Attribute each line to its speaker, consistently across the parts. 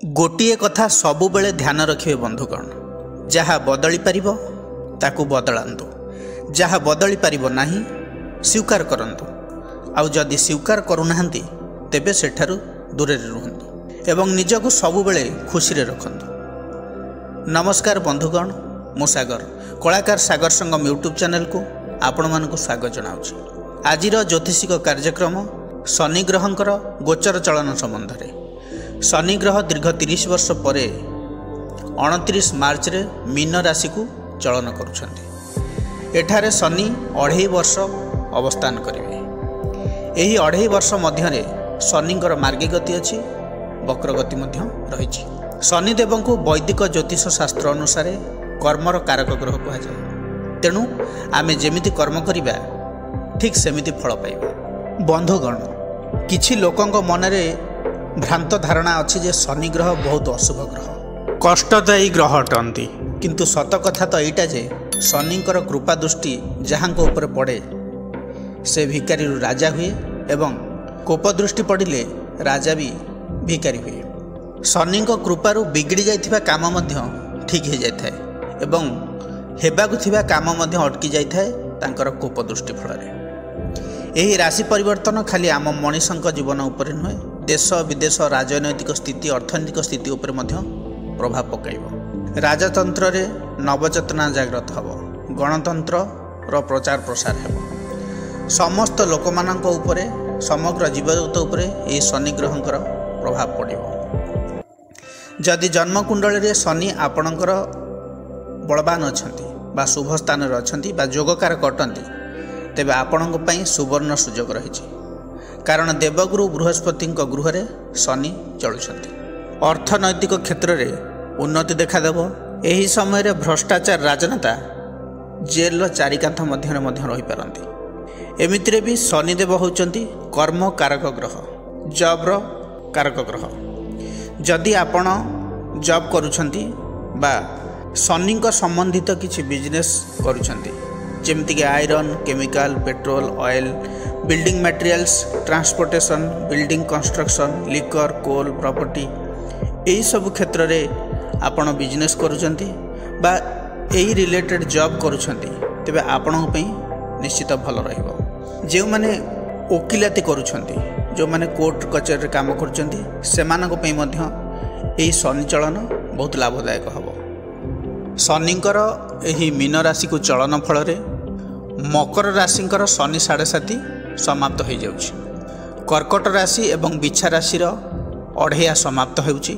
Speaker 1: गोटे कथा सबुबले ध्यान रखिए बंधुगण, जहाँ बदली पारिब ताकू बदलांतु, जहाँ बदली पारिब नाही स्वीकार करंतु, आउ जदि स्वीकार करूनाहांती तेबे सेठारु दूरे रुहंतु एवं निजको सबुबले खुशी रे रखंतु। नमस्कार बंधुगण, मु सागर कलाकार सागर संगम यूट्यूब चैनल को आपण मानकु स्वागत जनाउछि। आजिर ज्योतिषिक कार्यक्रम शनि ग्रहंकर गोचर चलन संबंध में। शनि ग्रह दीर्घ 30 वर्ष पर 29 मार्च रे मीन राशि को चलन करुछंती। एठारे शनि 2.5 वर्ष अवस्थान करिवे। एही 2.5 वर्ष मध्य शनिंकर मार्गी गति अछि, वक्र गति मध्य रहिछि। शनिदेव को वैदिक ज्योतिष शास्त्र अनुसार कर्मर कारक ग्रह कहा जाए। तेणु आमे जेमिति कर्म करिबा ठीक सेमिति फल पाइबा। बंधुगण, किछि लोकंक मनरे भ्रांत धारणा अच्छी जे शनि ग्रह बहुत अशुभ ग्रह, कष्टदायी ग्रह अटंती। किंतु सत कथा तो यहीटा जे शनिंकर कृपा दृष्टि जहाँ ऊपर पड़े से भिकारी राजा हुए एवं कोप दृष्टि पड़िले राजा भी भिकारी हुए। शनि कृपारू बिगड़ी जाइथिबा काम मध्य ठीक हो जाए एवं हेबाकु थिबा काम मध्य अटकी जाए तांकर कोप दृष्टि फल। यही राशि परिवर्तन खाली आम मनीषक जीवन उपर नुहे, देश विदेश राजनैतिक स्थिति अर्थनैतिक स्थिति उपर मध्य प्रभाव पकाइब। राजतंत्र रे नवचेतना जागृत हब, गणतंत्र रो प्रचार प्रसार हेब। समस्त लोक मानक उपरे समग्र जीवजगत उपरे ए शनि ग्रहंकर प्रभाव पड़िब। जदि जन्मकुंडली रे शनि आपणकर बलवान अछंती बा शुभ स्थान रे अछंती बा योगकारक अटंती, तेबे आपणक पई सुवर्ण सुजोग रहिछि। कारण देवगुरु बृहस्पति गृह रे शनि चलुछंती। अर्थनैतिक क्षेत्र में उन्नति देखादेव। एही समय रे भ्रष्टाचार राजनेता जेल चारिकांथ मध्य रही पारंती। एमितिरे भी शनिदेव होउचंती कर्म कारक ग्रह, जॉब्र कारक ग्रह। जदि आपण जॉब करूछंती बा शनि संबंधित किछि बिजनेस करूछंती, जेमती कि iron, chemical, petrol, oil, building materials, transportation, building construction, liquor, coal, property, यही सब क्षेत्र में आपण बिजनेस करूछंती बा यही रिलेटेड जॉब करूछंती, तेबे आपण पई निश्चित भल रहिबो। जे माने वकिलाती करूछंती, जो माने कोर्ट कचेरी काम करूछंती, सेमानक पई मध्य एही शनि चलन बहुत लाभदायक हबो। शनिंकर एही मीन राशि को चलन फल रे मकर राशिंकर शनि 7.5 समाप्त हो जाउछि। कर्कट राशि एवं बिछा राशि अढ़ेया समाप्त होउछि।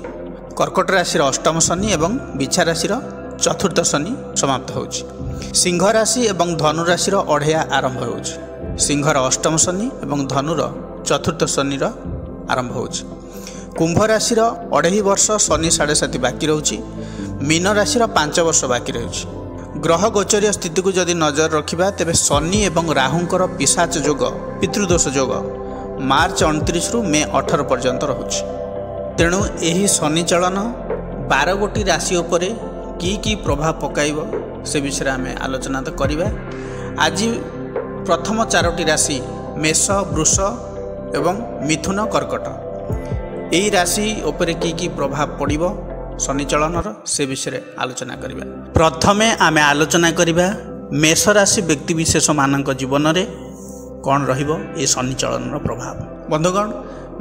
Speaker 1: कर्कट राशि अष्टम शनि एवं बिछा राशि चतुर्थ शनि समाप्त होउछि। सिंह राशि एवं धनु राशि अढ़ेया आरंभ होउछि। सिंहर अष्टम शनि एवं धनुर चतुर्थ शनि आरंभ होउछि। कुंभ राशि 2.5 वर्ष शनि 7.5 बाकी रहुछि। मीन राशि 5 वर्ष बाकी रहुछि। ग्रह गोचरीय स्थिति को जदि नजर रखिबा तेबे शनि एवं राहुंकर पिशाच जोग, पितृदोष जोग मार्च 29 रु मे 18 पर्यंत रहुछि। तेणु एही शनि चलन 12 गोटी राशि उपरे की प्रभाव पकाइब से विषय आमे आलोचना तो करिबा। आज प्रथम 4टी राशि मेष, वृष एवं मिथुन, कर्कट, एही राशि उपरे की प्रभाव पड़िबो शनि चलनर से विषय आलोचना करिबा। प्रथमे आमे आलोचना करिबा मेष राशि व्यक्ति विशेष मानक जीवन रे कौन रहिबो ए शनि चलनर प्रभाव। बंधुगण,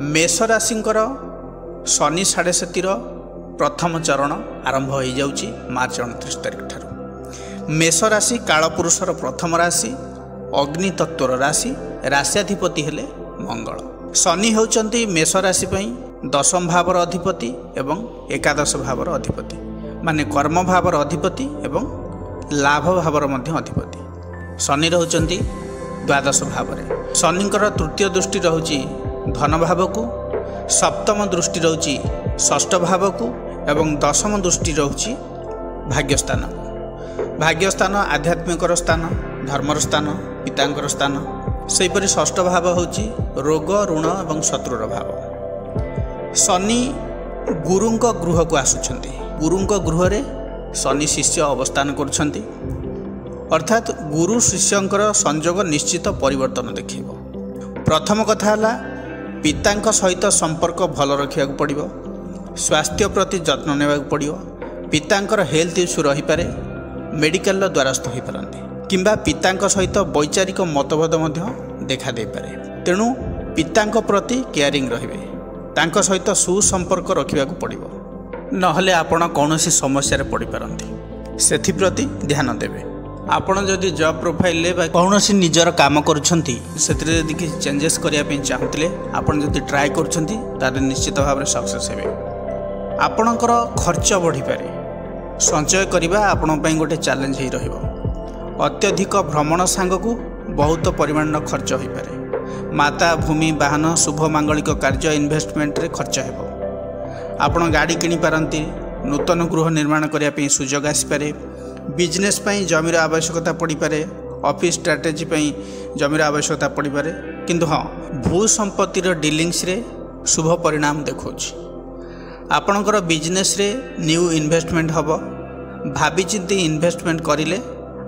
Speaker 1: मेष राशिंकर शनि 7.5 प्रथम चरण आरंभ हो जाउची मार्च 29 तारिख ठारू। मेष राशि कालपुरुषर प्रथम राशि, अग्नि तत्वर राशि, राश्याधिपति हेले मंगल। शनि होउचंती मेष राशि पई 10म भावर अधिपति एवं 11 भावर अधिपति, माने कर्म भावर अधिपति एवं लाभ भावर मध्य अधिपति। शनि रहउचंती 12 भावरे। शनिंकर तृतीय दृष्टि रहउची धन भाव को, सप्तम दृष्टि रहउची षष्ठ भाव को एवं 10म दृष्टि रहउची भाग्यस्थान। भाग्यस्थान आध्यात्मिकर स्थान, धर्मर स्थान, पितांकर स्थान। सेहीपरि षष्ठ भाव होउची रोग, ऋण एवं शत्रुर भाव। शनि गुरुंक गृह को आसुछंती। गुरुंक गृह रे शनि शिष्य अवस्थान करुछंती, अर्थात गुरु शिष्यंकर संयोग निश्चित परिवर्तन देखिबो। प्रथम कथा हला पितांक सहित संपर्क भल रखिया पड़िबो। स्वास्थ्य प्रति जत्न नेबाक पड़ियो। पितांकर हेल्थ इश्यू रही पारे, मेडिकल द्वारस्थ हो पारती किंबा पितांक सहित वैचारिक मतभेद देखा दे पारे। तेणु पितांक प्रति केयरिंग रहिबे, तांक सहित सुसंपर्क रखा पड़िबो, नहले आपण कौनसी समस्या रे पड़ी पारंती। सेथि प्रति ध्यान देबे। आपण जदि जॉब प्रोफाइल ले बा कौनसी निजर काम करूछंती सेतरे जदि कि चेंजेस करिया पे चाहूतले आपण जदि ट्राई करूछंती तारे निश्चित भाव में सक्सेस हेबे। आपणकर खर्च बढ़ी पारे, संचय करबा आपण पई गोटे चैलेंज ही रहिबो। अत्यधिक भ्रमण सांगकू बहुत परिमाण खर्च हो पारे। माता भूमि वाहन शुभ मांगलिक कार्य इन्वेस्टमेंट रे खर्च हेबो। आपण गाड़ी किनि पारंती, नूतन गृह निर्माण करिया पे सुजोग आसी पारे। बिजनेस पई जमीर आवश्यकता पड़ी पारे, ऑफिस स्ट्रैटेजी पई जमीर आवश्यकता पड़ी पारे। किंतु हाँ, भू संपत्तिर डीलिंग्स रे शुभ परिणाम देखौछि। आपणकर बिजनेस रे न्यू इन्वेस्टमेंट हबो। भाबी चिंती इन्वेस्टमेंट करिले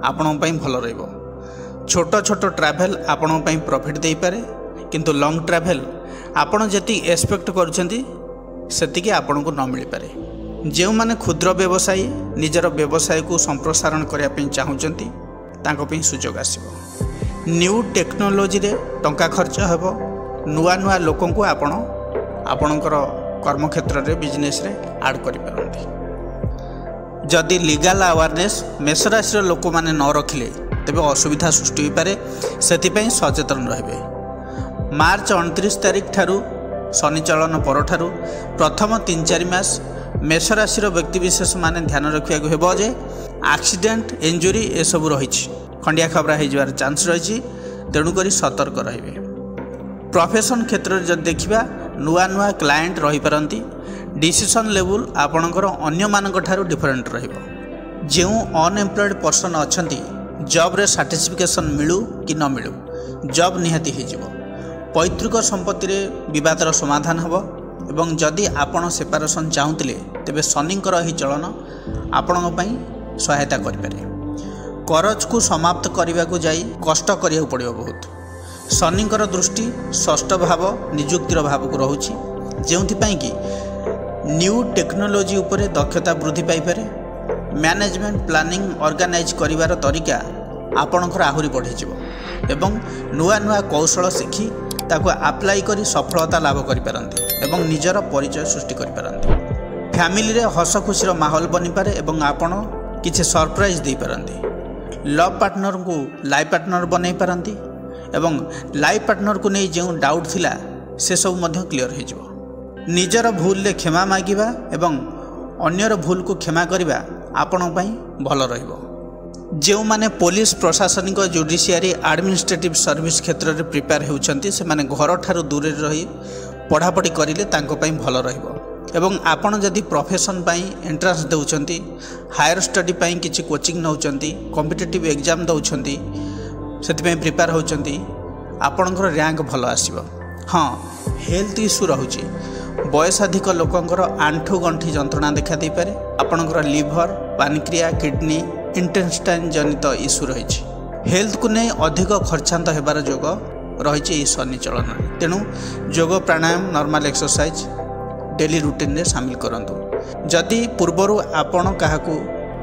Speaker 1: आपण पई भलो रहइबो। छोट छोट ट्रैवल आपण पई प्रॉफिट देई पारे, किंतु लॉन्ग ट्रैवल आपण जति एक्सपेक्ट करूछंती सेतिके आपण को न मिल पारे। जो माने क्षुद्र व्यवसायी निजर व्यवसाय को संप्रसारण करिया पे चाहूचंती तांको पे सुजोग आसीबो। न्यू टेक्नोलोजी रे टंका खर्च हेबो। नुआ नुआ लोकन को आपणकर कर्म क्षेत्र रे बिजनेस रे ऐड करि पारंती। जदि लीगल अवेयरनेस मेष राशि लोक माने न रखिले तेबे असुविधा सृष्टि हो पारे, सेतिपई सचेतन रहिबे। मार्च 29 तारिख ठारू शनि चलन परठारू प्रथम 3-4 मास मेष राशि व्यक्तिविशेष माने ध्यान रखा हेबो जे एक्सीडेंट इंजुरी ए सब रही खंडिया खबरा हो चांस रही। तेणुक सतर्क रहिबे। प्रोफेशन क्षेत्र में जब देखा नुआ नुआ क्लाएंट रही पारंती। डिसीजन लेवल आपणकर अन्य मानक ठारू डिफरेंट रहिबो। जो अनएम्प्लॉयड पर्सन अच्छी जॉब रे सर्टिफिकेशन मिलू कि न मिलू जॉब निहाती हो। पैतृक संपत्ति रे विवादर समाधान हबो। एवं जदि आपण सेपारेशन चाहूले तेबे शनिंकर ही चलन आपण सहायता करें। करज को समाप्त करने को जाई कष्ट करिया पड़ियो बहुत। शनिंकर दृष्टि षष्ठ भाव निजुक्तिर भाव को रोचे, जोंथिपाई कि न्यू टेक्नोलोजी उपरे दक्षता वृद्धि पाई पारे। मैनेजमेंट प्लानिंग ऑर्गेनाइज करिवार तरीका आपणकर आहुरी बढ़ी जिवो एवं नुआ नुआ कौशल शिखी ताको अप्लाई करी सफलता लाभ करि पारंती एवं निजर परिचय सृष्टि करि पारंती। फैमिली रे हस खुशीर माहौल बनी पारे एवं आपण किछि सरप्राइज दे पारंती। लव पार्टनर को लाइफ पार्टनर बनै पारंती एवं लाइफ पार्टनर को नहीं जो डाउट थिला से सब मध्य क्लियर हो जिवो। निजर भूल ले क्षमा मागिबा एवं अन्यर भूल को क्षमा करिबा आपण पई भलो रहिबो। जो माने पुलिस प्रशासनिक जुडिशियरी एडमिनिस्ट्रेटिव सर्विस क्षेत्र में प्रिपेयर होउछंती से माने घर ठारू दूर रही पढ़ापढ़ी करिले तांको पई भलो रहिबो। एवं आपण जदि प्रोफेशन पई एंट्रेंस देउछंती, हायर स्टडी पई किछि कोचिंग नउछंती, कॉम्पिटिटिव एग्जाम दउछंती, सेति पई प्रिपेयर होउछंती, आपणकर रैंक भलो आसीबो। हाँ, हेल्थ इश्यू रहउची। बयस अधिक लोकंकर आंठू गंठी जंत्रणा देखा दे पारे। आपणकर लिवर, पानक्रिया, किडनी, इंटेस्टाइन जनित इश्यू रही। हेल्थ को नहीं अधिक खर्चांत होबार जोग रही शनि चलन। तेणु योग प्राणायाम नॉर्मल एक्सरसाइज डेली रूटीन रे शामिल करंतु। जदि पूर्वरु आपण काहाकू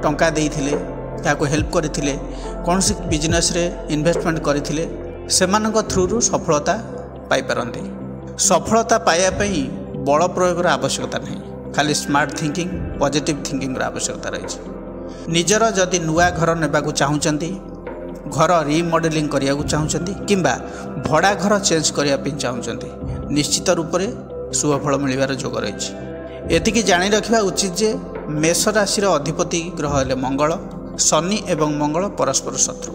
Speaker 1: टंका देइथिले, काहाकू हेल्प करथिले, कोनसी बिजनेस रे इन्वेस्टमेंट करथिले, सेमानक थ्रू रु सफलता पाई पारंती। सफलता पाया पई बल प्रयोग आवश्यकता नहीं, खाली स्मार्ट थिंकिंग, पॉजिटिव थिंकिंग आवश्यकता रही। निजर जदि नुआ घर नेबाकू चाहूचंती, घर रिमॉडलिंग करिया को चाहूचंती किंबा भड़ा घर चेंज करिया पे चाहूचंती, निश्चित रूप से शुभफल मिलबार जोग रही। एतिकी जानी रखिबा उचित जे मेष राशि अधिपति ग्रह हेले मंगल। शनि एवं मंगल परस्पर शत्रु।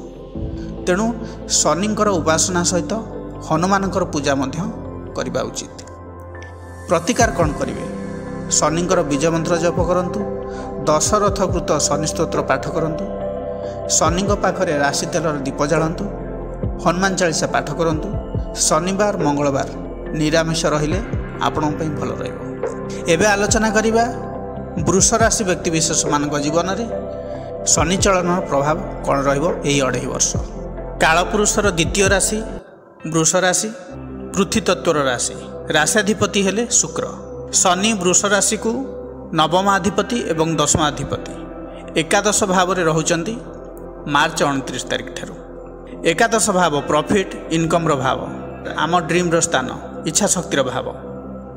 Speaker 1: तेणु शनिंकर उपासना सहित हनुमानकर पूजा मध्य करबा उचित। प्रतिकार कौन करेंगे? शनिंकर बीज मंत्र जप करंतु, दशरथकृत शनि स्तोत्र पाठ करंतु, शनि पाखरे राशि तेलर दीप जालंतु, हनुमान चालीसा पाठ करंतु। शनिवार मंगलवार निरामिष रहिले आपण पई भल रहइबो। एबे आलोचना करिबा वृष राशि व्यक्ति विशेष मान जीवन में शनि चलन प्रभाव कौन रहिबो एही 2.5 वर्ष। कालपुरुषर द्वितीय राशि वृष राशि, पृथ्वी तत्वर राशि, राशाधिपति हेले शुक्र। शनि वृष राशि को नवमाधिपति एवं दशमाधिपति एकादश भाव में रोचंती मार्च 29 तारिख ठारू। एकादश भाव प्रॉफिट इनकम भाव, आम ड्रीम रो स्थान, इच्छा शक्तिर भाव।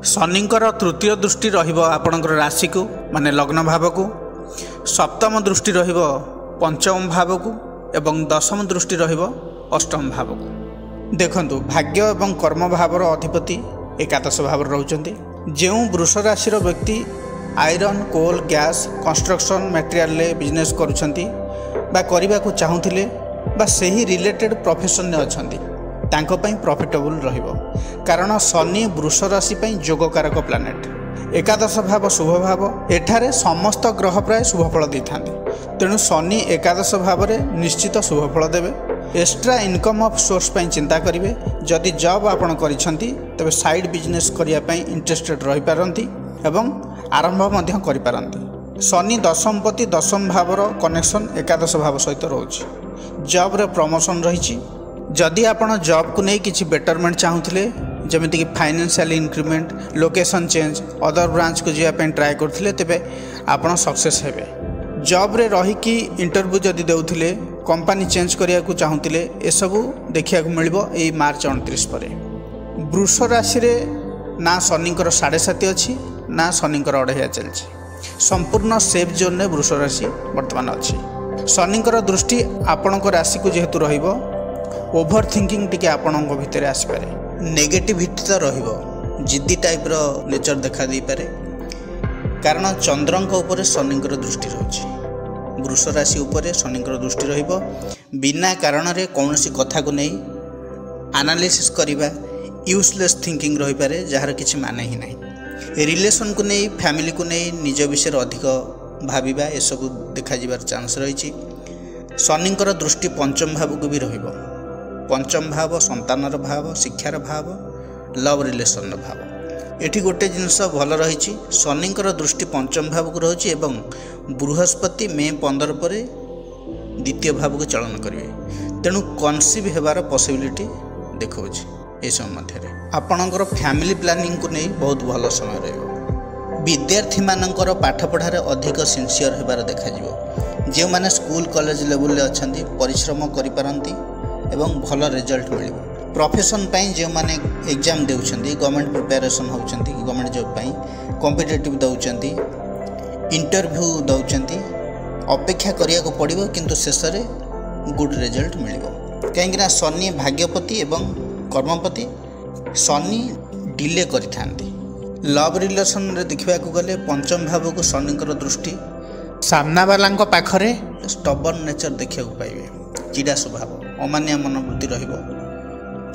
Speaker 1: शनिंकर तृतीय दृष्टि रहिबो आपणकर राशि को माने लग्न भाव को, सप्तम दृष्टि रहिबो पंचम भाव को एवं दशम दृष्टि रहिबो अष्टम भाव को। देखंतु भाग्य एवं कर्म भावर अधिपति एकादश भाव रहउचंती। जो वृष राशि व्यक्ति iron coal gas construction material business करुछंती बा करबा को चाहूथिले बा सही रिलेटेड प्रोफेशन ने अछंती तांको पई प्रॉफिटेबल रहिबो, कारण शनि वृष राशि पई जोगकारक प्लानेट। एकादश भाव शुभ भाव, एठारे समस्त ग्रह प्राय शुभ फल देथांती, तेणु शनि एकादश भाव में निश्चित शुभ फल देवे। एक्स्ट्रा इनकम ऑफ सोर्स पई चिंता करिवे। जदि जॉब आपण करिसंती तबे साइड बिजनेस करिया पई इंटरेस्टेड रहि पारंती एवं आरंभ मध्य करि पारंती। शनि दशमपति दशम भावर कनेक्शन एकादश भाव सहित रोची। जॉब रे प्रमोशन रही। जदि आपण जॉब को नहीं किसी बेटरमेंट चाहूले जमीक कि financial increment location change other branch को जावाई ट्राए करथिले तेबे आपण सक्सेस हेबे। जॉब रे रही कि इंटरव्यू जदि देउथिले कंपनी चेंज करिया को चाहूले ए सबू देखिया को मिलिबो एई मार्च 29 परे। वृष राशि रे ना शनिकर 7.5 अच्छी ना शनिकर 2.5 चलछि। संपूर्ण सेफ जोन में वृष राशि वर्तमान अच्छी। शनिकर दृष्टि आपणक राशि को जेहेतु रहिबो ओभर थिंकिंग टिके आपणक भितर आसीपारे। नेगेटिविटी तो रहिबो, जिद्दी टाइप रो नेचर देखा दे पारे, कारण चंद्रंक ऊपर शनिकर दृष्टि रही। वृष राशि ऊपर शनिकर दृष्टि रहिबो। बिना कारण रे कौनसी कथा को नहीं एनालिसिस करिबा यूजलेस थिंकिंग रही पारे, जार किछि माने ही नहीं। रिलेशन को नहीं फैमिली को नहीं निज विषय अधिक भाविबा ए सब देखा जिबार चांस रही। शनिकर दृष्टि पंचम भाव को भी रहिबो। पंचम भाव संतानर भाव, शिक्षार भाव, लव रिलेशन भाव। एठी गोटे जिनस भल रही। शनिकर दृष्टि पंचम भाव को रही एवं बृहस्पति मे 15 पर द्वितीय भाव को चलन करेंगे, तेणु कनसीव होबार पॉसिबिलिटी देखा ये समय मध्य आपणकर फैमिली प्लानिंग को नहीं बहुत भल समय रही। विद्यार्थी मानकर पाठ पढ़ार अधिक सिंसियर होबार देखा जो मैंने स्कूल कॉलेज लेवल अच्छा परिश्रम करिपारंती एवं भल रिजल्ट मिल। प्रोफेशन पाई जो मैंने एग्जाम देउछंती, गवर्नमेंट प्रिपरेशन होउछंती, गवर्नमेंट जॉब पाई कॉम्पिटिटिव दउछंती, इंटरव्यू दउछंती, अपेक्षा करिया को पड़िबो किंतु शेष रे गुड रिजल्ट मिलिबो। कहीं शनि भाग्यपति एवं कर्मपति। शनि डिले करिथांती। लव रिलेशन रे देखिबा को गले पंचम भाव को शनिकर दृष्टि सामना वाला पाखरे स्टबर्न नेचर देखा पाइबे। चिड़ा स्वभाव, अमानिया मनोवृत्ति रहिबो।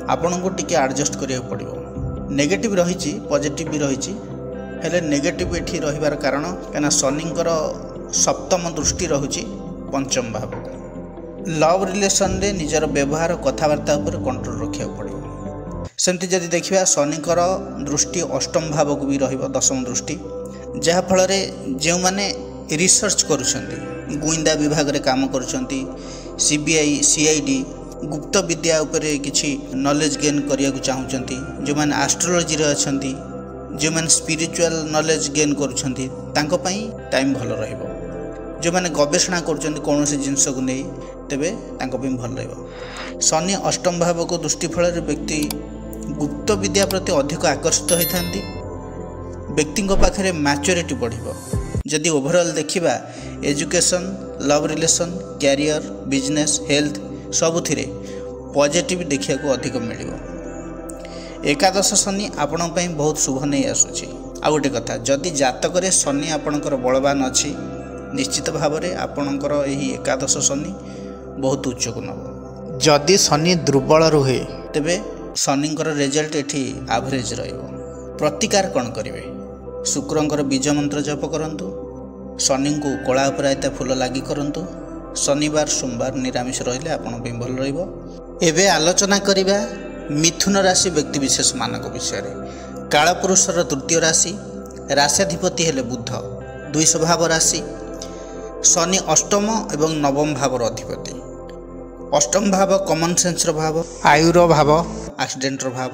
Speaker 1: आपन को टिके एडजस्ट करिया पड़िबो। नेगेटिव रही, पॉजिटिव भी रही, हेले नेगेटिव एठी रहिबार कारण कना शनिकर सप्तम दृष्टि रहुची पंचम भाव। लव रिलेशन रे निजर व्यवहार कथबार्ता उपर कंट्रोल रखिया पड़िबो। सेमती जदि देखिबा शनिकर दृष्टि अष्टम भाव को भी रहिबो, दशम दृष्टि, जहा फल रे जे माने रिसर्च करुछंती, गुइंदा विभाग रे काम करुछंती, सीबीआई सीआईडी गुप्त विद्या उपरे किछि नॉलेज गेन करिया को चाहुचंती, जो माने एस्ट्रोलॉजी रे अछंती, जो माने स्पिरिचुअल नॉलेज गेन करुछंती तांको पई टाइम भल रहइबो। जो माने गवेषणा करुछंती कोनोसी जिंस को नै तबे तांको पई भल रहइबो। शनि अष्टम भाव को दृष्टि फल रे व्यक्ति गुप्त विद्या प्रति अधिक आकर्षित होइथांती। व्यक्तिଙ୍କ पाखरे मैच्योरिटी बढ़िबो। जदि ओवरऑल देखिबा education, love relation, career, business, health सबुथिरे पॉजिटिव देखिया को अधिक मिलिबो। एकादश शनि आपण पई बहुत शुभ नहीं आसुची। आ गोटे कथा, जदि जातक रे शनि आपणकर बलवान अछि निश्चित भाव में आपणकर एही एकादश शनि बहुत उच्च को नब। जदि शनि दुर्बल रुहे तेबे शनिकर रिजल्ट एठी एवरेज रहिबो। प्रतिकार कौन करेंगे? शुक्रंकर बीज मंत्र जप करंतु, शनि को कला अपरायता फूल लगी करंतु, शनिवार सोमवार निरामिष रहिले आपण पे भल रहिबो। एबे आलोचना करिबा मिथुन राशि व्यक्ति विशेष मानक विषय रे। कालपुरुषर तृतीय राशि, राश्याधिपति हेले बुध, 2 स्वभाव राशि। शनि अष्टम एवं नवम भावर अधिपति। अष्टम भाव कॉमन सेंस भाव, आयुर भाव, एक्सीडेंटर भाव,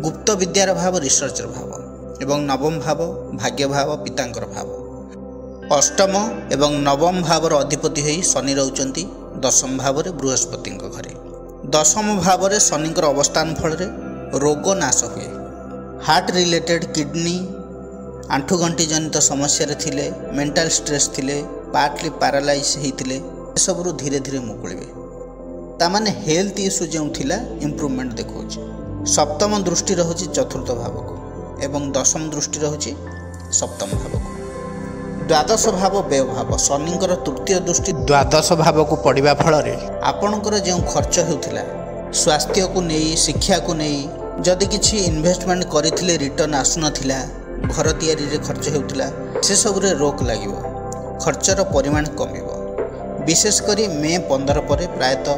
Speaker 1: गुप्त विद्यार भाव, रिसर्चर भाव। ଏବଂ ନବମ ଭାବ ଭାଗ୍ୟ ଭାବ ପିତାଙ୍କର ଭାବ। ଅଷ୍ଟମ ଏବଂ ନବମ ଭାବର ଅଧିପତି ହୋଇ ଶନି ରହୁଛନ୍ତି ଦଶମ ଭାବରେ ବୃହସ୍ପତିଙ୍କ ଘରେ। ଦଶମ ଭାବରେ ଶନିଙ୍କର ଅବସ୍ଥାନ ଫଳରେ ରୋଗ ନାଶ ହୁଏ। ହାର୍ଟ ରିଲେଟେଡ୍, କିଡନୀ, ଆଣ୍ଠୁଗଣ୍ଠି ଜନିତ ସମସ୍ୟାରେ ଥିଲେ, ମେଣ୍ଟାଲ ଷ୍ଟ୍ରେସ୍ ଥିଲେ, ପାର୍ଟଲି ପାରାଲାଇଜ୍ ହେଇଥିଲେ, ଏସବୁରୁ ଧୀରେ ଧୀରେ ମୁକୁଳିବେ। ତାମାନେ ହେଲ୍ଥ ଇସ୍ୟୁ ଯେଉଁ ଥିଲା ଇମ୍ପ୍ରୁଭମେଣ୍ଟ ଦେଖାଉଛି। ସପ୍ତମ ଦୃଷ୍ଟି ରହୁଛି ଚତୁର୍ଥ ଭାବକୁ ଏବଂ ଦଶମ ଦୃଷ୍ଟି ରହୁଛି ସପ୍ତମ ଭାବକୁ। ଦ୍ୱାଦଶ ଭାବ ବ୍ୟୟଭାବ, ଶନିଙ୍କର ତୃତୀୟ ଦୃଷ୍ଟି ଦ୍ୱାଦଶ ଭାବକୁ ପଡ଼ିବା ଫଳରେ ଆପଣଙ୍କର ଯେଉଁ ଖର୍ଚ୍ଚ ହେଉଥିଲା ସ୍ୱାସ୍ଥ୍ୟକୁ ନେଇ, ଶିକ୍ଷାକୁ ନେଇ, ଯଦି କିଛି ଇନଭେଷ୍ଟମେଣ୍ଟ କରିଥିଲେ ରିଟର୍ନ ଆସୁନଥିଲା, ଘର ତିଆରିରେ ଖର୍ଚ୍ଚ ହେଉଥିଲା, ସେସବୁରେ ରୋକ ଲାଗିବ, ଖର୍ଚ୍ଚର ପରିମାଣ କମିବ। ବିଶେଷ କରି ମେ 15 ପରେ ପ୍ରାୟତଃ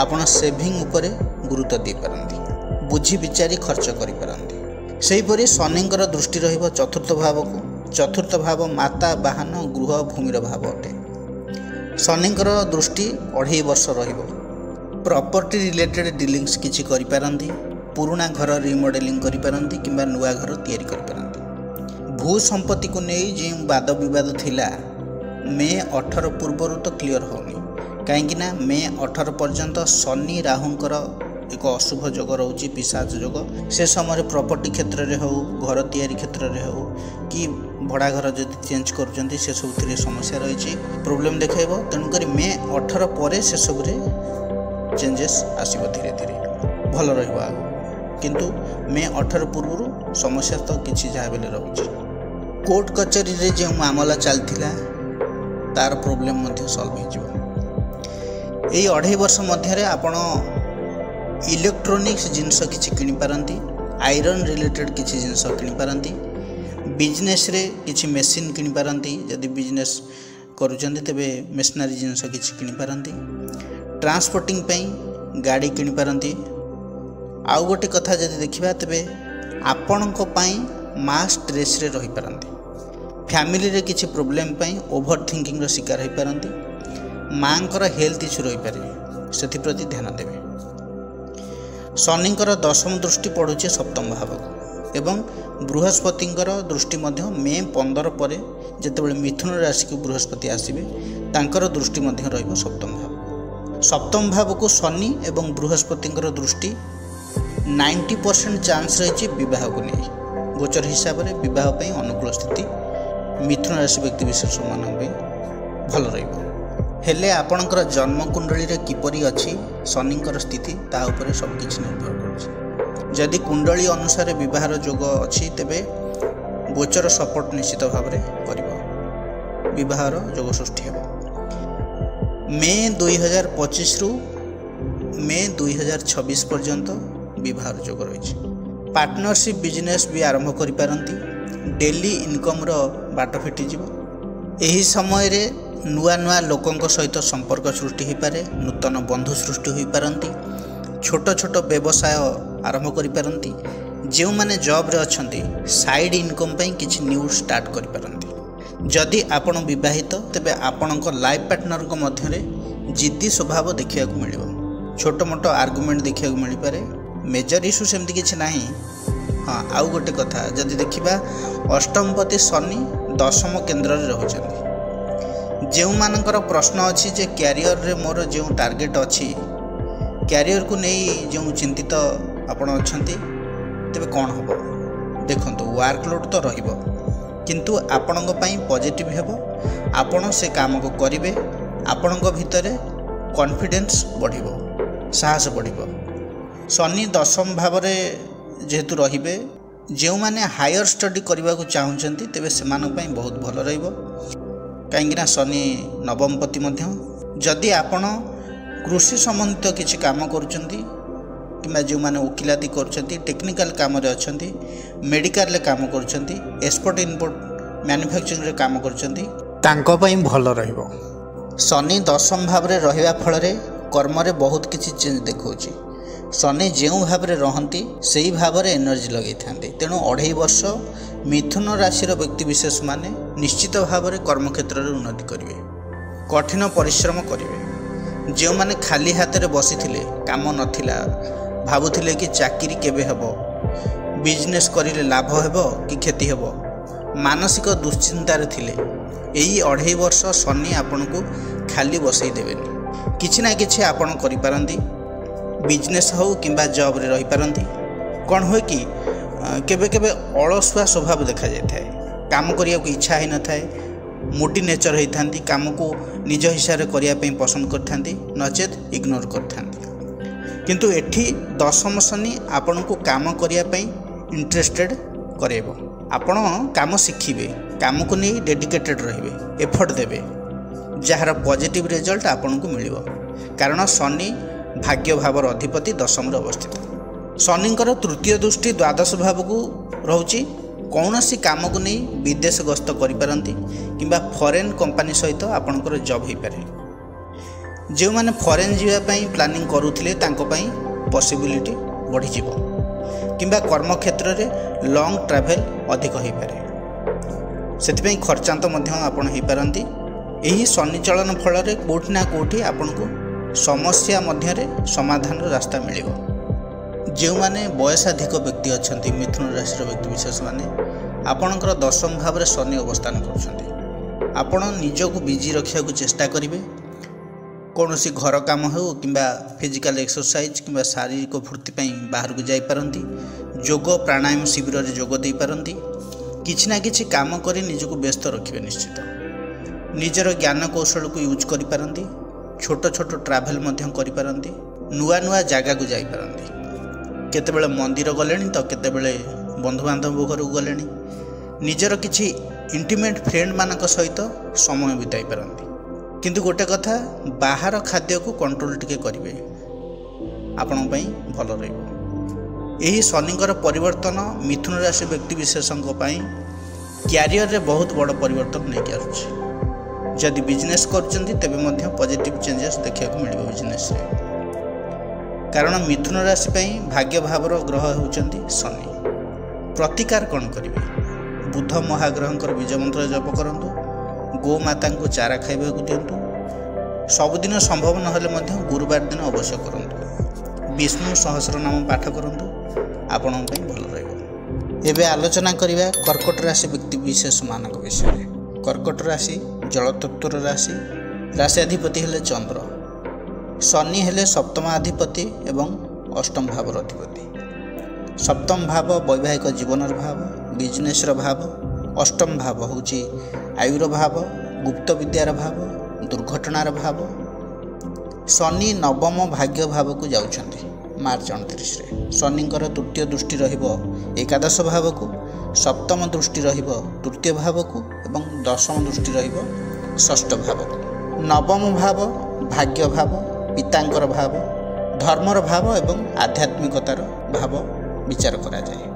Speaker 1: ଆପଣ ସେଭିଂ ଉପରେ ଗୁରୁତ୍ୱ ଦେଇପାରନ୍ତି, ବୁଝି ବିଚାରି ଖର୍ଚ୍ଚ କରିପାରନ୍ତି। ସେହିପରି ଶନିଙ୍କର ଦୃଷ୍ଟି ରହିବ ଚତୁର୍ଥ ଭାବକୁ। ଚତୁର୍ଥ ଭାବ ମାତା, ବାହନ, ଗୃହ, ଭୂମିର ଭାବ ଅଟେ। ଶନିଙ୍କର ଦୃଷ୍ଟି 2.5 ବର୍ଷ ରହିବ। ପ୍ରପର୍ଟି ରିଲେଟେଡ୍ ଡିଲିଂସ୍ କିଛି କରିପାରନ୍ତି, ପୁରୁଣା ଘର ରିମଡେଲିଂ କରିପାରନ୍ତି କିମ୍ବା ନୂଆ ଘର ତିଆରି କରିପାରନ୍ତି। ଭୂ ସମ୍ପତ୍ତିକୁ ନେଇ ଯେଉଁ ବାଦ ବିବାଦ ଥିଲା ମେ 18 ପୂର୍ବରୁ ତ କ୍ଲିଅର ହେଉନି, କାହିଁକିନା ମେ 18 ପର୍ଯ୍ୟନ୍ତ ଶନି ରାହୁଙ୍କର ଏକ ଅଶୁଭ ଯୋଗ ରହୁଛି, ପିଶାଚ ଯୋଗ। ସେ ସମୟରେ ପ୍ରପର୍ଟି କ୍ଷେତ୍ରରେ ହେଉ, ଘର ତିଆରି କ୍ଷେତ୍ରରେ ହେଉ କି ଭଡ଼ା ଘର ଯଦି ଚେଞ୍ଜ କରୁଛନ୍ତି ସେସବୁଥିରେ ସମସ୍ୟା ରହିଛି, ପ୍ରୋବ୍ଲେମ୍ ଦେଖାଇବ। ତେଣୁକରି ମେ 18 ପରେ ସେସବୁରେ ଚେଞ୍ଜେସ୍ ଆସିବ, ଧୀରେ ଧୀରେ ଭଲ ରହିବ ଆଗକୁ। କିନ୍ତୁ ମେ 18 ପୂର୍ବରୁ ସମସ୍ୟା ତ କିଛି ଯାହା ବେଲେ ରହୁଛି। କୋର୍ଟ କଚେରୀରେ ଯେଉଁ ମାମଲା ଚାଲିଥିଲା ତାର ପ୍ରୋବ୍ଲେମ୍ ମଧ୍ୟ ସଲ୍ଭ ହୋଇଯିବ। ଏଇ 2.5 ବର୍ଷ ମଧ୍ୟରେ ଆପଣ ଇଲେକ୍ଟ୍ରୋନିକ୍ସ ଜିନିଷ କିଛି କିଣିପାରନ୍ତି, ଆଇରନ୍ ରିଲେଟେଡ୍ କିଛି ଜିନିଷ କିଣିପାରନ୍ତି, ବିଜନେସ୍ରେ କିଛି ମେସିନ୍ କିଣିପାରନ୍ତି, ଯଦି ବିଜନେସ୍ କରୁଛନ୍ତି ତେବେ ମେସିନାରୀ ଜିନିଷ କିଛି କିଣିପାରନ୍ତି, ଟ୍ରାନ୍ସପୋର୍ଟିଂ ପାଇଁ ଗାଡ଼ି କିଣିପାରନ୍ତି। ଆଉ ଗୋଟେ କଥା ଯଦି ଦେଖିବା ତେବେ ଆପଣଙ୍କ ପାଇଁ ମା ଷ୍ଟ୍ରେସ୍ରେ ରହିପାରନ୍ତି, ଫ୍ୟାମିଲିରେ କିଛି ପ୍ରୋବ୍ଲେମ୍ ପାଇଁ ଓଭର ଥିଙ୍କିଂର ଶିକାର ହୋଇପାରନ୍ତି, ମାଙ୍କର ହେଲ୍ଥ ଇସ୍ୟୁ ରହିପାରେ, ସେଥିପ୍ରତି ଧ୍ୟାନ ଦେବେ। ଶନିଙ୍କର ଦଶମ ଦୃଷ୍ଟି ପଡ଼ୁଛି ସପ୍ତମ ଭାବକୁ ଏବଂ ବୃହସ୍ପତିଙ୍କର ଦୃଷ୍ଟି ମଧ୍ୟ ମେ 15 ପରେ ଯେତେବେଳେ ମିଥୁନ ରାଶିକୁ ବୃହସ୍ପତି ଆସିବେ ତାଙ୍କର ଦୃଷ୍ଟି ମଧ୍ୟ ରହିବ ସପ୍ତମ ଭାବ। ସପ୍ତମ ଭାବକୁ ଶନି ଏବଂ ବୃହସ୍ପତିଙ୍କର ଦୃଷ୍ଟି 90% ଚାନ୍ସ ରହିଛି ବିବାହକୁ ନେଇ। ଗୋଚର ହିସାବରେ ବିବାହ ପାଇଁ ଅନୁକୂଳ ସ୍ଥିତି ମିଥୁନ ରାଶି ବ୍ୟକ୍ତି ବିଶେଷମାନଙ୍କ ପାଇଁ ଭଲ ରହିବ। ହେଲେ ଆପଣଙ୍କର ଜନ୍ମ କୁଣ୍ଡଳୀରେ କିପରି ଅଛି ଶନିଙ୍କର ସ୍ଥିତି ତାହା ଉପରେ ସବୁକିଛି ନିର୍ଭର କରୁଛି। ଯଦି କୁଣ୍ଡଳୀ ଅନୁସାରେ ବିବାହର ଯୋଗ ଅଛି ତେବେ ଗୋଚର ସପୋର୍ଟ ନିଶ୍ଚିତ ଭାବରେ କରିବ, ବିବାହର ଯୋଗ ସୃଷ୍ଟି ହେବ। ମେ 2025ରୁ ମେ 2026 ପର୍ଯ୍ୟନ୍ତ ବିବାହର ଯୋଗ ରହିଛି। ପାର୍ଟନରସିପ୍ ବିଜନେସ୍ ବି ଆରମ୍ଭ କରିପାରନ୍ତି, ଡେଲି ଇନକମ୍ର ବାଟ ଫିଟିଯିବ। ଏହି ସମୟରେ ନୂଆ ନୂଆ ଲୋକଙ୍କ ସହିତ ସମ୍ପର୍କ ସୃଷ୍ଟି ହୋଇପାରେ, ନୂତନ ବନ୍ଧୁ ସୃଷ୍ଟି ହୋଇପାରନ୍ତି, ଛୋଟ ଛୋଟ ବ୍ୟବସାୟ ଆରମ୍ଭ କରିପାରନ୍ତି। ଯେଉଁମାନେ ଜବ୍ରେ ଅଛନ୍ତି ସାଇଡ଼୍ ଇନକମ୍ ପାଇଁ କିଛି ନ୍ୟୁ ଷ୍ଟାର୍ଟ କରିପାରନ୍ତି। ଯଦି ଆପଣ ବିବାହିତ ତେବେ ଆପଣଙ୍କ ଲାଇଫ୍ ପାର୍ଟନରଙ୍କ ମଧ୍ୟରେ ଜିଦ୍ଦି ସ୍ୱଭାବ ଦେଖିବାକୁ ମିଳିବ, ଛୋଟ ମୋଟ ଆର୍ଗୁମେଣ୍ଟ ଦେଖିବାକୁ ମିଳିପାରେ, ମେଜର ଇସ୍ୟୁ ସେମିତି କିଛି ନାହିଁ। ହଁ, ଆଉ ଗୋଟେ କଥା ଯଦି ଦେଖିବା ଅଷ୍ଟମପତି ଶନି ଦଶମ କେନ୍ଦ୍ରରେ ରହୁଛନ୍ତି। ଯେଉଁମାନଙ୍କର ପ୍ରଶ୍ନ ଅଛି ଯେ କ୍ୟାରିୟରରେ ମୋର ଯେଉଁ ଟାର୍ଗେଟ୍ ଅଛି, କ୍ୟାରିୟରକୁ ନେଇ ଯେଉଁ ଚିନ୍ତିତ ଆପଣ ଅଛନ୍ତି ତେବେ କ'ଣ ହେବ ଦେଖନ୍ତୁ, ୱାର୍କଲୋଡ଼ ତ ରହିବ କିନ୍ତୁ ଆପଣଙ୍କ ପାଇଁ ପଜିଟିଭ୍ ହେବ, ଆପଣ ସେ କାମକୁ କରିବେ, ଆପଣଙ୍କ ଭିତରେ କନଫିଡେନ୍ସ ବଢ଼ିବ, ସାହସ ବଢ଼ିବ। ଶନି ଦଶମ ଭାବରେ ଯେହେତୁ ରହିବେ, ଯେଉଁମାନେ ହାୟର ଷ୍ଟଡି କରିବାକୁ ଚାହୁଁଛନ୍ତି ତେବେ ସେମାନଙ୍କ ପାଇଁ ବହୁତ ଭଲ ରହିବ, କାହିଁକିନା ଶନି ନବମପତି ମଧ୍ୟ। ଯଦି ଆପଣ କୃଷି ସମ୍ବନ୍ଧିତ କିଛି କାମ କରୁଛନ୍ତି କିମ୍ବା ଯେଉଁମାନେ ଓକିଲାତି କରୁଛନ୍ତି, ଟେକ୍ନିକାଲ କାମରେ ଅଛନ୍ତି, ମେଡ଼ିକାଲରେ କାମ କରୁଛନ୍ତି, ଏକ୍ସପୋର୍ଟ ଇମ୍ପୋର୍ଟ ମ୍ୟାନୁଫ୍ୟାକ୍ଚରିଂରେ କାମ କରୁଛନ୍ତି, ତାଙ୍କ ପାଇଁ ଭଲ ରହିବ। ଶନି ଦଶମ ଭାବରେ ରହିବା ଫଳରେ କର୍ମରେ ବହୁତ କିଛି ଚେଞ୍ଜ ଦେଖାଉଛି। ଶନି ଯେଉଁ ଭାବରେ ରହନ୍ତି ସେହି ଭାବରେ ଏନର୍ଜି ଲଗାଇଥାନ୍ତି। ତେଣୁ 2.5 ବର୍ଷ ମିଥୁନ ରାଶିର ବ୍ୟକ୍ତିବିଶେଷମାନେ ନିଶ୍ଚିତ ଭାବରେ କର୍ମକ୍ଷେତ୍ରରେ ଉନ୍ନତି କରିବେ, କଠିନ ପରିଶ୍ରମ କରିବେ। ଯେଉଁମାନେ ଖାଲି ହାତରେ ବସିଥିଲେ, କାମ ନଥିଲା, ଭାବୁଥିଲେ କି ଚାକିରି କେବେ ହେବ, बिजनेस करिले लाभ हेबो कि क्षति हेबो मानसिक दुश्चिंतार थिले एही 2.5 वर्ष शनि आपन को खाली बसई देबेनी किछि ना किछि आपन करि पारंती बिजनेस हो किंबा जॉब रे रही पारंती कोन होय कि केबे केबे अलसुआ स्वभाव देखा जाय थाए काम करिया को इच्छा ही न थाए मोटी नेचर होई थांती काम को निज हिसाब रे करिया पे पसंद करथांती नचेत इग्नोर करथांती किंतु एठी दशम शनि आपन को काम करिया पे इंटरेस्टेड करेबो आपण काम शिखिबे काम को नहीं डेडिकेटेड रहिबे एफर्ट देबे जहार पॉजिटिव रिजल्ट आपन को मिलिबो कारण शनि भाग्य भावर अधिपति दशम रे अवस्थित शनिंकर तृतीय दृष्टि द्वादश भाव को रहउची कौन सी काम को नहीं विदेश गस्त करिपारंती किंबा फॉरेन कंपनी सहित आपनकर जॉब हो पारे जो माने फॉरेन जीवा पई प्लानिंग करूथिले तांको पई पॉसिबिलिटी बढ़ी जीवो किंबा कर्म क्षेत्र रे लॉन्ग ट्रैवल अधिक हो पारे सेति पई खर्चांत मध्य आपन हो पारंती एही शनि चलन फल रे कोठी ना कोठी आपन को समस्या मध्य रे समाधान रास्ता मिलिबो जो माने वयसाधिक व्यक्ति अच्छा मिथुन राशि व्यक्ति विशेष माने आपणकर दशम भाव में शनि अवस्थान कर आपण निजक बिजी रखा चेष्टा करेंगे कौन सी घर काम हो कि फिजिकल एक्सरसाइज कि शारीरिक फूर्ति बाहर को जापारती जोग प्राणायाम शिविर में जोग दे पारती किछि ना किछि काम कर निजक व्यस्त रखिए निश्चित निजर ज्ञान कौशल को यूज करिपारंती छोट छोट ट्रैवल करिपारंती नुआ नुआ जगह को जापारती केतेबेले मंदिर गले तो केतेबेले बंधु बांधव घर गले निजर किछि इंटिमेट फ्रेंड मानक सहित समय बिताई पारंती किंतु गोटे कथा बाहर खाद्य को कंट्रोल टिके करिवे आपण पई भल रहइबो एही शनिकर परिवर्तन मिथुन राशि व्यक्ति विशेषଙ୍କ पई कैरियर रे बहुत बड़ परिवर्तन नहीं आछी जदि बिजनेस करचंती तबे मध्य पॉजिटिव चेंजेस देखिया को मिलिबो बिजनेस रे कारण मिथुन राशि भाग्य भावर ग्रह होउचंती शनि प्रतिकार कौन करेंगे बुध महाग्रहंकर बीज मंत्र जप करंतु गोमाता को चारा खाइबा को दिंतु सबुदिन संभव नहले गुरुवार दिन अवश्य करंतु विष्णु सहस्रनाम पाठ करंतु आपण भल रहिबो एबे आलोचना करिबा कर्कट राशि व्यक्ति विशेष मानक विषय कर्कट राशि जल तत्वर राशि राशिधिपति हेले चंद्र शनि हेले सप्तमाधिपति एवं अष्टम भाव अधिपति सप्तम भाव वैवाहिक जीवन भाव बिजनेस भाव अष्टम भाव होची आयुर भाव गुप्त विद्यार भाव दुर्घटनार भाव शनि नवम भाग्य भाव को जाउछंती मार्च 29 रे शनिंकर तृतीय दृष्टि रहिबो एकादश भाव को सप्तम दृष्टि रहिबो तृतीय भाव को एवं दशम दृष्टि रहिबो षष्ठ भाव को नवम भाव भाग्य भाव पितांकर भाव धर्मर भाव एवं आध्यात्मिकतार भाव विचार करा जाए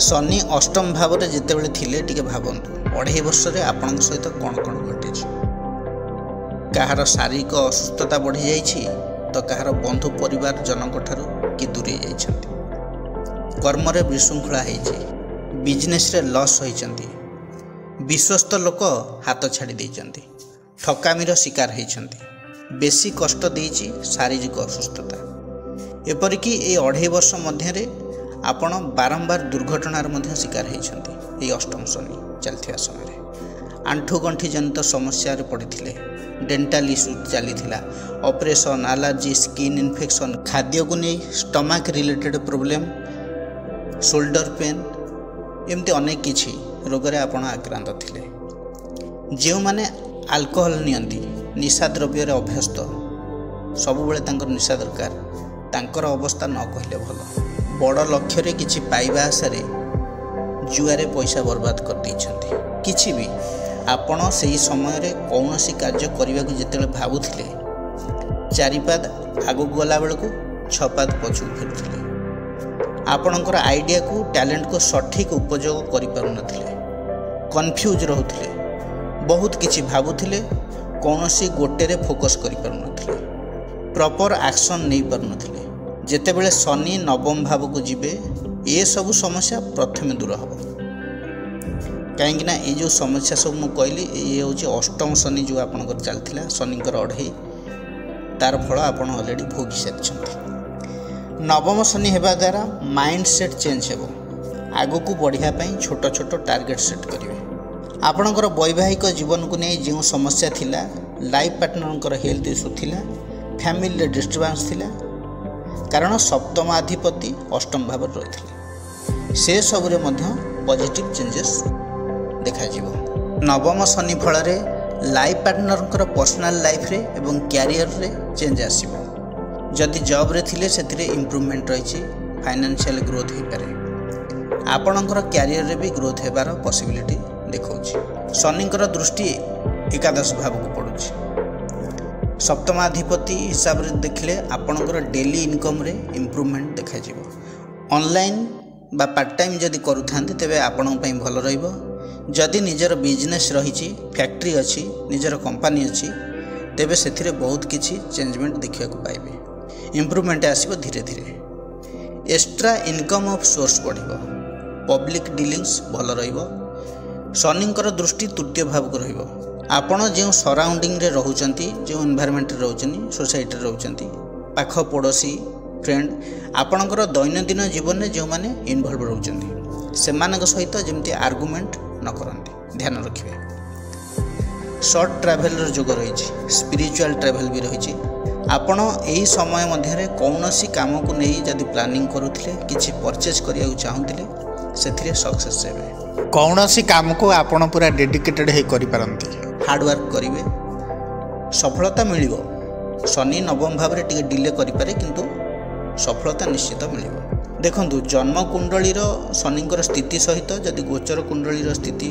Speaker 1: शनि अष्टम भाव रे जेतेबेले थिले टिके भाबंतु 2.5 वर्ष रे आपन सहित कोन कोन घटे कहार शारीरिक असुस्थता बढ़ी जाइछि तो कहार बंधु परिवार जनक ठारू कि दूरे जाइछंती कर्म रे विशृंखला होइछि बिजनेस रे लॉस होइछंती विश्वस्त लोक हाथ छाड़ी देइछंती ठकामीर शिकार होइछंती बेसी कष्ट देइछि शारीरिक असुस्थता एपरिकी ए 2.5 वर्ष मध्य आपण बारंबार दुर्घटनार मध्य शिकार होइछंती ए अष्टम शनि चलथिया समय आंठु गंठी जनित समस्या रे पड़िथिले डेंटल इश्यू चलीथिला ऑपरेशन एलर्जी स्किन इन्फेक्शन खाद्य को नहीं stomach related problem shoulder pain एमती अनेक किछि रोग रे आपण आक्रांत थिले जो माने अल्कोहल नियंती निशा द्रव्य अभ्यस्त सबुबले तांकर निशा दरकार तांकर अवस्था न कहले भल बड़ लक्ष्य रे किछि पाइबा आशारे जुआरे पैसा बर्बाद कर दैछंती किछि भी आपण सही समय रे कौनसी कार्य करबा को जेतेले भाबुथिले चारिपाद आगु गला बेल को छपाद पछु फेरुथिले आपणकर आइडिया को टैलेंट को सठिक उपयोग करि पारु नथिले कन्फ्यूज रहउथिले बहुत किछि भाबुथिले कौनसी गोटे रे फोकस करि पारु नथिले प्रॉपर एक्शन नहीं पारु नथिले जेतेबेले शनि नवम भाव को जिबे ये सब समस्या प्रथमे दूर हम कहीं ये जो समस्या सब मुझे कहली ये हूँ अष्टम शनि जो आपंकर चलता शनिकर 2.5 तार फल आप अलरेडी भोगी सारी नवम शनि होगा द्वारा माइंड सेट चेंज हो आगक बढ़िया छोट छोट टार्गेट सेट करेंगे। आपणकर वैवाहिक जीवन को नहीं जो समस्या थिला, लाइफ पार्टनर हेल्थ इश्यू थिला, फैमिली डिस्टर्बेंस थिला, कारण सप्तमाधिपति अष्टम भाव रही से सबुरे पॉजिटिव चेंजेस देखा जीवो। नवम शनि फल लाइफ पार्टनर पर्सनल लाइफ रे एवं कैरियर रे चेंज आसीबो। जदि जॉब रे थिले सेथिरे इंप्रूवमेंट रही, फाइनेंशियल ग्रोथ हो पारे, आपणकर कैरियर रे भी ग्रोथ हेबार पॉसिबिलिटी देखौछि। शनिकर दृष्टि एकादश भाव को पड़ुछि। सप्तमाधिपति हिसाब रे देखले आपणकर डेली इनकम रे इंप्रूवमेंट देखा जीवो। ऑनलाइन बा पार्ट टाइम जदि करूथांते तेबे आपणक पई भल रहइबो। जदि निजर बिजनेस रही, फैक्ट्री अच्छी, निजर कंपनी अच्छी, तेबे सेथिरे बहुत किछि चेंजमेंट देखा पाइबे। इंप्रूवमेंट आसीबो धीरे धीरे। एक्स्ट्रा इनकम ऑफ सोर्स बढ़िबो। पब्लिक डीलिंग्स भल रहिबो। शनिंकर दृष्टि तृतीय भाव को रहिबो। आपण जो सराउंडिंग रे रहउचंती, जो एनवायरनमेंट रे रहउचंती, सोसाइटी रे रहउचंती, पाख पड़ोसी फ्रेंड, आपणकर दैनंदिन जीवन में जो माने इन्वॉल्व रहउचंती सेमानक सहित जेमती आर्गुमेंट न करंती, ध्यान रखिबे। शॉर्ट ट्रैवल जोग रही, स्पिरिचुअल ट्रैवल भी रही। आपण यही समय मध्य कौनसी काम को नहीं जदि प्लानिंग करुथिले, किछि परचेज करिया चाहूथिले, सेथिरे सक्सेस हेबे। कौनसी काम को आपण पूरा डेडिकेटेड हे करि पारंती, हार्ड वर्क करिवे, सफलता मिलिबो। शनि नवम भाव रे टिके डिले करि पारे, किंतु सफलता निश्चित मिलिबो। देखंतु जन्म कुंडलीर शनिंकर स्थिति सहित जदि गोचर कुंडलीर स्थिति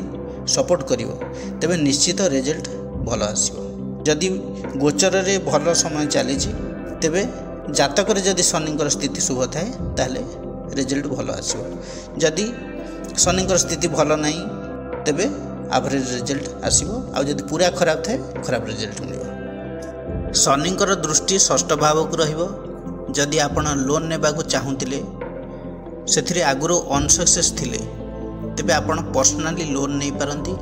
Speaker 1: सपोर्ट करिवो तेबे निश्चित रिजल्ट भल आसीबो। जदि गोचर रे भल समय चली तेबे जातक रे जदि शनिंकर स्थिति शुभ थाए ताले रिजल्ट भल आसीबो। जदि शनिंकर स्थिति भल नहीं तेबे एवरेज रिजल्ट आसीबो। आ जदि पूरा खराब थाए खराब रिजल्ट मिलिबो। शनिंकर दृष्टि षष्ठ भाव को रहिबो। जदि आपण लोन नेबाकू चाहूतिले, सेथिरे आगुरो अनसक्सेस थिले, तेबे आपण पर्सनली लोन नहीं पारंती,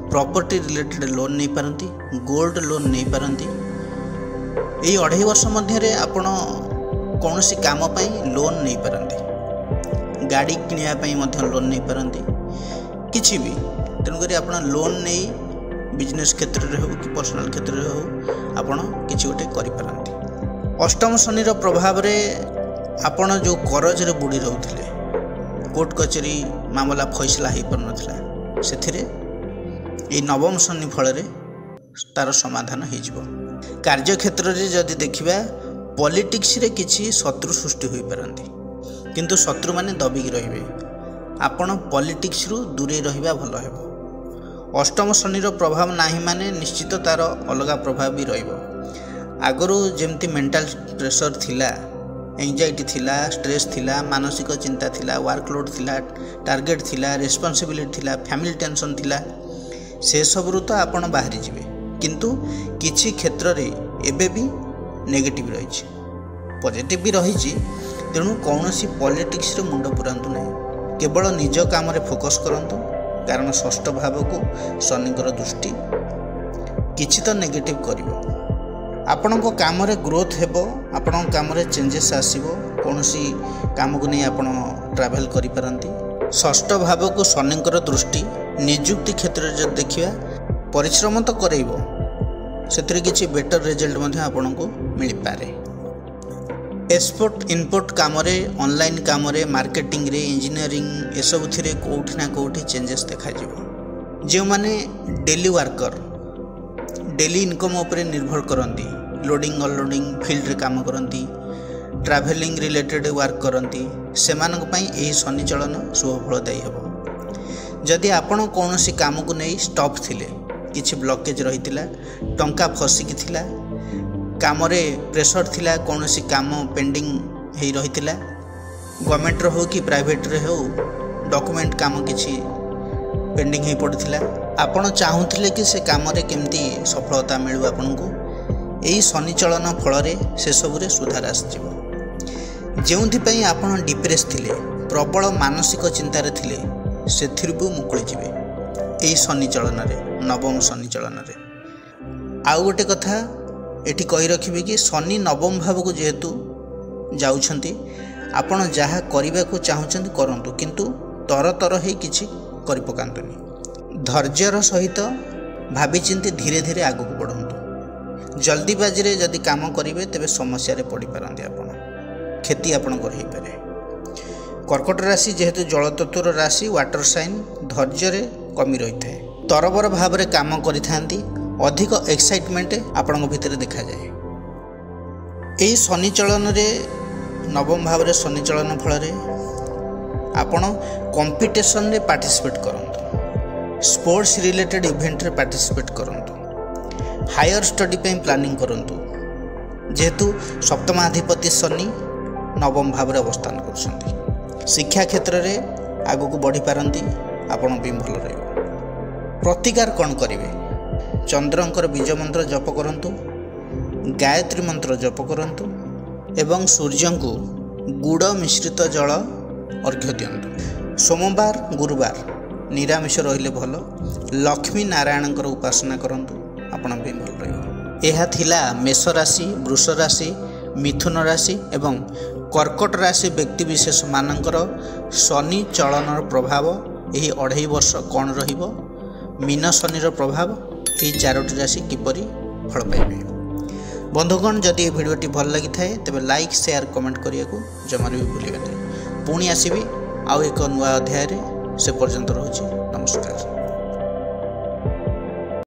Speaker 1: प्रॉपर्टी रिलेटेड लोन नहीं पारंती, गोल्ड लोन नहीं पारंती। यही 2.5 वर्ष मध्य आपण कौनसी काम पई लोन नहीं पारंती, गाड़ी किनिया पई मध्य लोन नहीं पारंती, किछि भी। तेणुकरी आपण लोन नहीं बिजनेस क्षेत्र रे हो कि पर्सनल क्षेत्र रे हो आपण किछि गोटे करि पारंती। अष्टम शनिर प्रभाव रे आपण जो करज रे बुड़ी रहउथिले, कोर्ट कचेरी मामला फैसला हो पार नाला, से ये नवम शनि फल तार समाधान हो। कार्य क्षेत्र में जदि देखा पॉलिटिक्स रे किछि शत्रु सृष्टि हो पारंती, किंतु शत्रु माने दबिकी रहिबे। आपण पॉलिटिक्स रु दूरे रहिबा भल हेबो। अष्टम शनिर प्रभाव नाही माने निश्चित तार अलगा प्रभाव भी रहिबो। आगरू जेमती मेंटल प्रेशर थिला, एंजाइटी थिला, स्ट्रेस थिला, मानसिक चिंता थिला, वर्कलोड थिला, टार्गेट थिला, रेस्पॉन्सिबिलिटी थिला, फैमिली टेंशन थिला, से सबरु तो आपण बाहरी जिवे। किंतु किछि क्षेत्र रे एबे भी नेगेटिव रही, पॉजिटिव भी रही। तेणु कौनसी पॉलिटिक्स रे मुंड पुरांतु नहीं, केवल निज काम रे फोकस करंतु, कारण षष्ठ भाव को शनिकर दृष्टि किछि तो नेगेटिव करिवो। आपणको काम रे ग्रोथ हेबो, आपणको काम रे चेंजेस आसीबो, कौनसी काम को नहीं आपण ट्रैवल करि पारंती। षष्ठ भाव को शनिकर दृष्टि नियुक्ति क्षेत्र रे जब देखिबा परिश्रम तो करइबो, सेतरे किछि बेटर रिजल्ट मध्ये आपणको मिलि पारे। एक्सपोर्ट इनपुट काम रे, ऑनलाइन काम रे, मार्केटिंग रे, इंजीनियरिंग, ए सब थिरे कोठी ना कोठी चेंजेस देखा जिवो। जे माने डेली वर्कर डेली इनकम उपरे निर्भर करती, लोडिंग अनलोडिंग फील्ड रे काम करती, ट्रैवलिंग रिलेटेड वर्क करती, से यही शनि चलन शुभ फलदायी हेब। जदि आपण कौनसी काम को नहीं स्टॉप थिले, किछि ब्लॉकेज रही, टंका फसिकी थिला, काम रे प्रेशर थिला, कौनसी काम पेंडिंग हे रही, गवर्नमेंट हो कि प्राइवेट रे हो, डॉक्यूमेंट काम किछि पेंडिंग हो पड़ता, आपण चाहूले कि से काम रे केमती सफलता मिलू, आपको यही शनि चलन फल से सबुरे सुधार आसो। जो आपण डिप्रेस थिले, प्रबल मानसिक चिंतार थिले, से मुकुली जीवे यही शनि चलन रे, नवम शनि चलन रे। आउ गोटे कथा एठी कही रखिबे कि शनि नवम भाव को जेहेतु जाउछंती, आपण जहाँ करने को चाहूँ करंतु, किंतु तरतर हो किसी कर पकातुनि। धैर्यर सहित भाविचिंती धीरे धीरे आगू बढ़ु। जल्दीबाजी में जदि काम करेंगे तेज समस्या पड़ पारती आप क्षति आपणकर हो पारे। कर्कट राशि जेहेतु जल तत्वर राशि वाटर साइन धैर्य कमी रही है। तरबर भाव में काम करिथांती अधिक एक्साइटमेंट आपण भितर देखा जाए। यही शनि चलन रे नवम भाव में शनि चलन फल आपण कंपटीशन रे पार्टिसिपेट करंतु। स्पोर्ट्स रिलेटेड इवेंट रे पार्टिसिपेट करंतु। हायर स्टडी पे प्लानिंग करंतु। जेहेतु सप्तमाधिपति शनि नवम भाव में अवस्थान कर शिक्षा क्षेत्र में आगू को बढ़ी पारती आपण भी भल रही। प्रतिकार कौन करेंगे? चंद्रंकर बीज मंत्र जप करंतु, गायत्री मंत्र जप करंतु एवं सूर्य को गुड़ मिश्रित जल अर्घ्य दियंतु। सोमवार गुरुवार निरामिष रहिले भल। लक्ष्मी नारायण उपासना करंतु आपण भी भल रही। यह थिला मेष राशि, वृष राशि, मिथुन राशि एवं कर्कट राशि व्यक्ति विशेष मानकर शनि चलनर प्रभाव यही 2.5 वर्ष कौन रहिबो। मीन शनिर प्रभाव यही 4टी राशि किपरि फल पाइबे। बंधुगण जदि भिडियोटी भल लगी थाए तेबे लाइक शेयर कमेंट करिया को जमार भी भूलिबे नहीं। पुणी आसीबी आउ एक नुआ अध्याय रे। से पर्यंत रहुछि। नमस्कार।